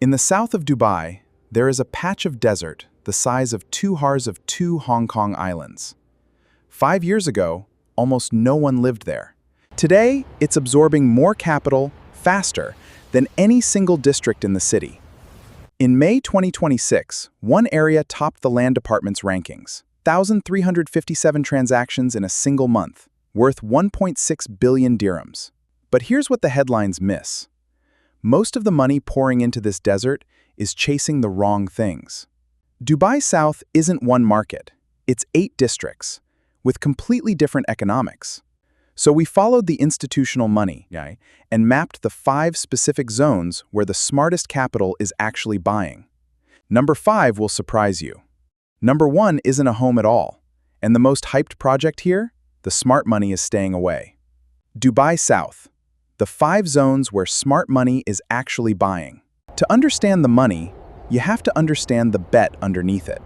In the south of Dubai, there is a patch of desert the size of 2 hars of 2 Hong Kong islands. 5 years ago, almost no one lived there. Today, it's absorbing more capital, faster, than any single district in the city. In May 2026, one area topped the Land Department's rankings. 1,357 transactions in a single month, worth 1.6 billion dirhams. But here's what the headlines miss. Most of the money pouring into this desert is chasing the wrong things. Dubai South isn't one market, it's 8 districts, with completely different economics. So we followed the institutional money and mapped the 5 specific zones where the smartest capital is actually buying. Number 5 will surprise you. Number 1 isn't a home at all, and the most hyped project here, the smart money is staying away. Dubai South, the 5 zones where smart money is actually buying. To understand the money, you have to understand the bet underneath it.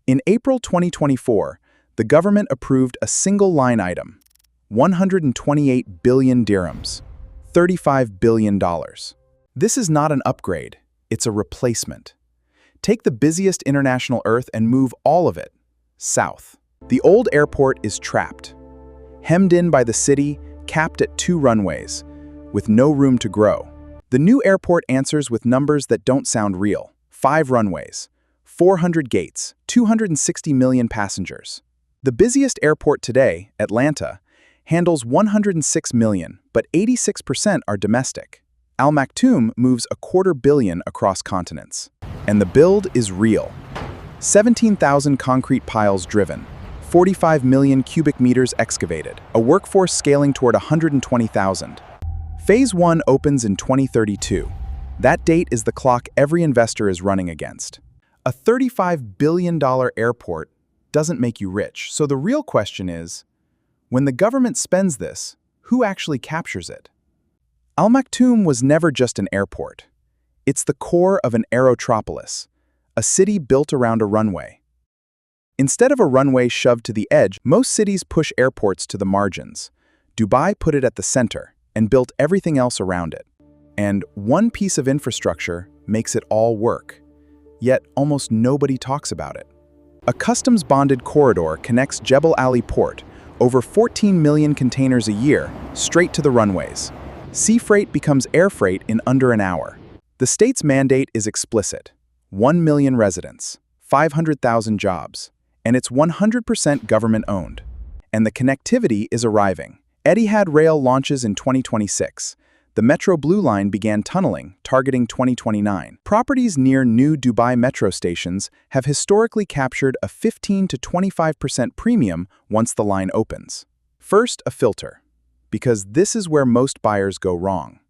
In April 2024, the government approved a single line item, 128 billion dirhams, $35 billion. This is not an upgrade, it's a replacement. Take the busiest international Earth and move all of it south. The old airport is trapped, hemmed in by the city, capped at 2 runways, with no room to grow. The new airport answers with numbers that don't sound real. 5 runways, 400 gates, 260 million passengers. The busiest airport today, Atlanta, handles 106 million, but 86% are domestic. Al Maktoum moves 250 million across continents. And the build is real. 17,000 concrete piles driven, 45 million cubic meters excavated, a workforce scaling toward 120,000. Phase 1 opens in 2032. That date is the clock every investor is running against. A $35 billion airport doesn't make you rich, so the real question is, when the government spends this, who actually captures it? Al Maktoum was never just an airport. It's the core of an aerotropolis, a city built around a runway. Instead of a runway shoved to the edge, most cities push airports to the margins. Dubai put it at the center and built everything else around it. And one piece of infrastructure makes it all work. Yet almost nobody talks about it. A customs-bonded corridor connects Jebel Ali Port, over 14 million containers a year, straight to the runways. Sea freight becomes air freight in under an hour. The state's mandate is explicit. 1 million residents, 500,000 jobs, and it's 100% government-owned. And the connectivity is arriving. Etihad Rail launches in 2026. The Metro Blue Line began tunneling, targeting 2029. Properties near new Dubai metro stations have historically captured a 15 to 25% premium once the line opens. First, a filter, because this is where most buyers go wrong.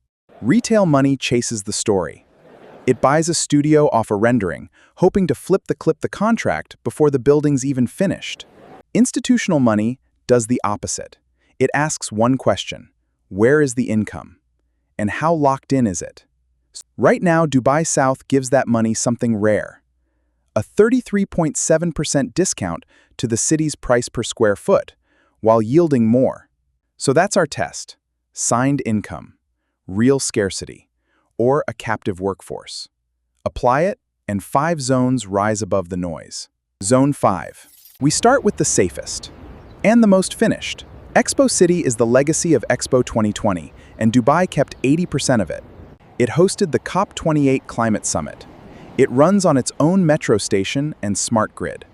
Retail money chases the story. It buys a studio off a rendering, hoping to flip the contract before the building's even finished. Institutional money does the opposite. It asks one question: where is the income? And how locked in is it? Right now, Dubai South gives that money something rare. A 33.7% discount to the city's price per square foot, while yielding more. So that's our test: signed income, real scarcity, or a captive workforce. Apply it, and 5 zones rise above the noise. Zone 5. We start with the safest and the most finished. Expo City is the legacy of Expo 2020, and Dubai kept 80% of it. It hosted the COP28 Climate Summit. It runs on its own metro station and smart grid.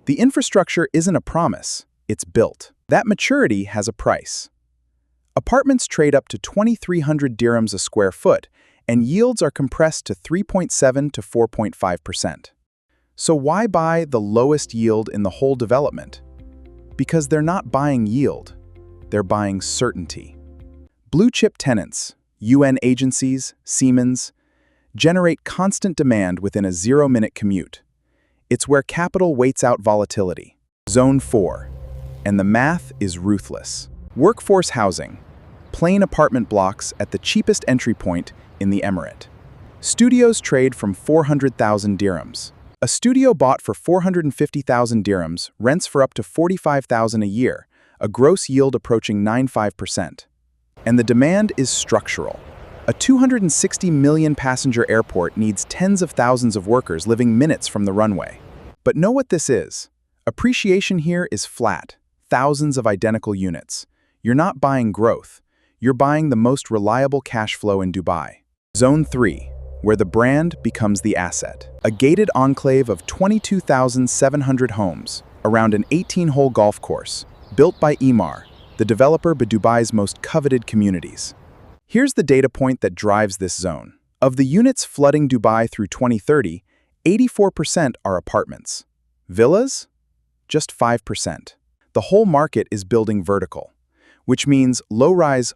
The infrastructure isn't a promise, it's built. That maturity has a price. Apartments trade up to 2,300 dirhams a square foot, and yields are compressed to 3.7 to 4.5%. So why buy the lowest yield in the whole development? Because they're not buying yield, they're buying certainty. Blue-chip tenants, UN agencies, Siemens, generate constant demand within a 0-minute commute. It's where capital waits out volatility. Zone 4. And the math is ruthless. Workforce housing, plain apartment blocks at the cheapest entry point in the emirate. Studios trade from 400,000 dirhams. A studio bought for 450,000 dirhams rents for up to 45,000 a year, a gross yield approaching 95%. And the demand is structural. A 260 million passenger airport needs tens of thousands of workers living minutes from the runway. But know what this is? Appreciation here is flat, thousands of identical units. You're not buying growth. You're buying the most reliable cash flow in Dubai. Zone 3, where the brand becomes the asset. A gated enclave of 22,700 homes around an 18-hole golf course, built by Emaar, the developer by Dubai's most coveted communities. Here's the data point that drives this zone. Of the units flooding Dubai through 2030, 84% are apartments. Villas? Just 5%. The whole market is building vertical, which means low-rise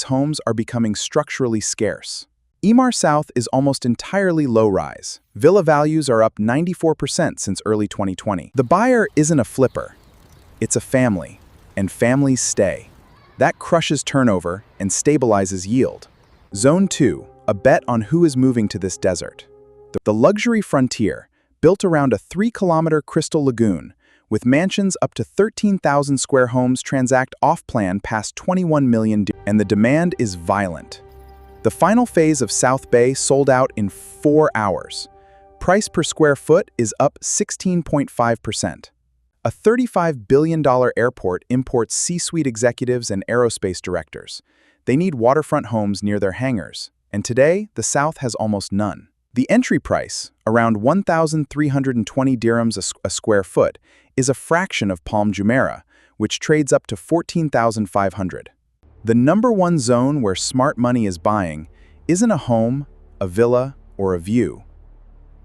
homes are becoming structurally scarce. Emaar South is almost entirely low-rise. Villa values are up 94% since early 2020. The buyer isn't a flipper. It's a family, and families stay. That crushes turnover and stabilizes yield. Zone 2, a bet on who is moving to this desert. The luxury frontier, built around a 3-kilometer crystal lagoon, with mansions up to 13,000 square homes transact off-plan past 21 million, and the demand is violent. The final phase of South Bay sold out in 4 hours. Price per square foot is up 16.5%. A $35 billion airport imports C-suite executives and aerospace directors. They need waterfront homes near their hangars, and today, the South has almost none. The entry price, around 1,320 dirhams a square foot, is a fraction of Palm Jumeirah, which trades up to 14,500. The number one zone where smart money is buying isn't a home, a villa, or a view.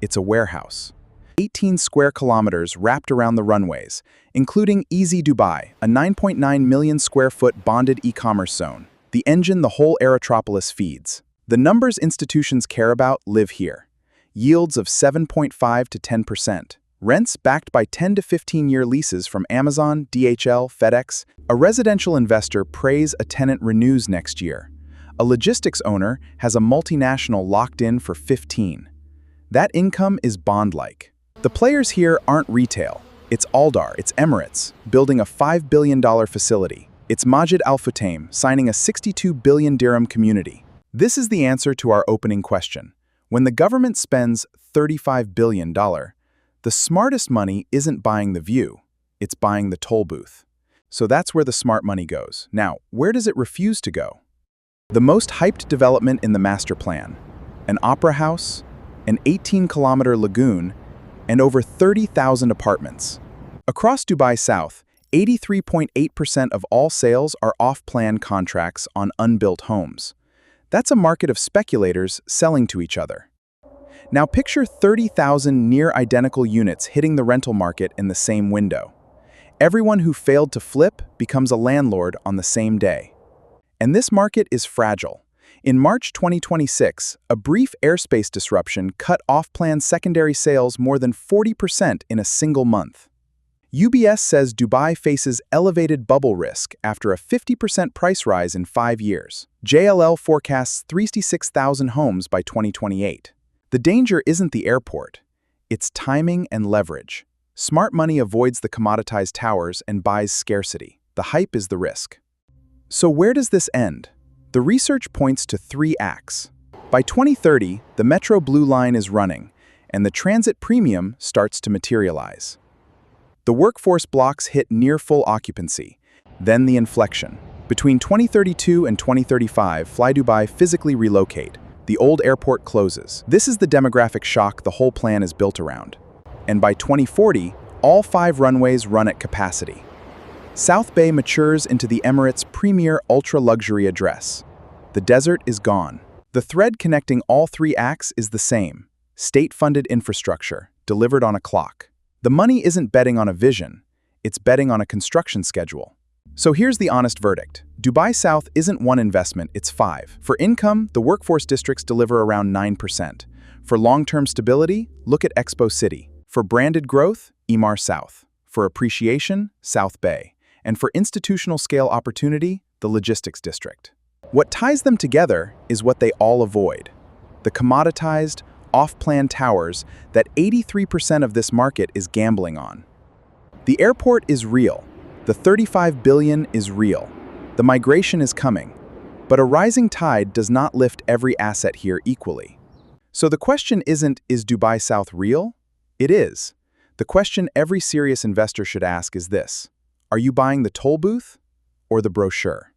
It's a warehouse. 18 square kilometers wrapped around the runways, including Easy Dubai, a 9.9 million square foot bonded e-commerce zone, the engine the whole Aerotropolis feeds. The numbers institutions care about live here. Yields of 7.5 to 10%. Rents backed by 10 to 15-year leases from Amazon, DHL, FedEx. A residential investor prays a tenant renews next year. A logistics owner has a multinational locked in for 15. That income is bond-like. The players here aren't retail. It's Aldar, it's Emirates, building a $5 billion facility. It's Majid Al Futtaim, signing a 62 billion dirham community. This is the answer to our opening question. When the government spends $35 billion, the smartest money isn't buying the view, it's buying the toll booth. So that's where the smart money goes. Now, where does it refuse to go? The most hyped development in the master plan, an opera house, an 18-kilometer lagoon, and over 30,000 apartments. Across Dubai South, 83.8% of all sales are off-plan contracts on unbuilt homes. That's a market of speculators selling to each other. Now picture 30,000 near-identical units hitting the rental market in the same window. Everyone who failed to flip becomes a landlord on the same day. And this market is fragile. In March 2026, a brief airspace disruption cut off-plan secondary sales more than 40% in a single month. UBS says Dubai faces elevated bubble risk after a 50% price rise in 5 years. JLL forecasts 36,000 homes by 2028. The danger isn't the airport. It's timing and leverage. Smart money avoids the commoditized towers and buys scarcity. The hype is the risk. So where does this end? The research points to 3 acts. By 2030, the Metro Blue Line is running, and the transit premium starts to materialize. The workforce blocks hit near full occupancy, then the inflection. Between 2032 and 2035, Fly Dubai physically relocate. The old airport closes. This is the demographic shock the whole plan is built around. And by 2040, all 5 runways run at capacity. South Bay matures into the Emirates' premier ultra-luxury address. The desert is gone. The thread connecting all 3 acts is the same: state-funded infrastructure, delivered on a clock. The money isn't betting on a vision, it's betting on a construction schedule. So here's the honest verdict. Dubai South isn't one investment, it's 5. For income, the workforce districts deliver around 9%. For long-term stability, look at Expo City. For branded growth, Emaar South. For appreciation, South Bay. And for institutional scale opportunity, the logistics district. What ties them together is what they all avoid: the commoditized, off-plan towers that 83% of this market is gambling on. The airport is real. The 35 billion is real. The migration is coming. But a rising tide does not lift every asset here equally. So the question isn't, is Dubai South real? It is. The question every serious investor should ask is this: are you buying the toll booth or the brochure?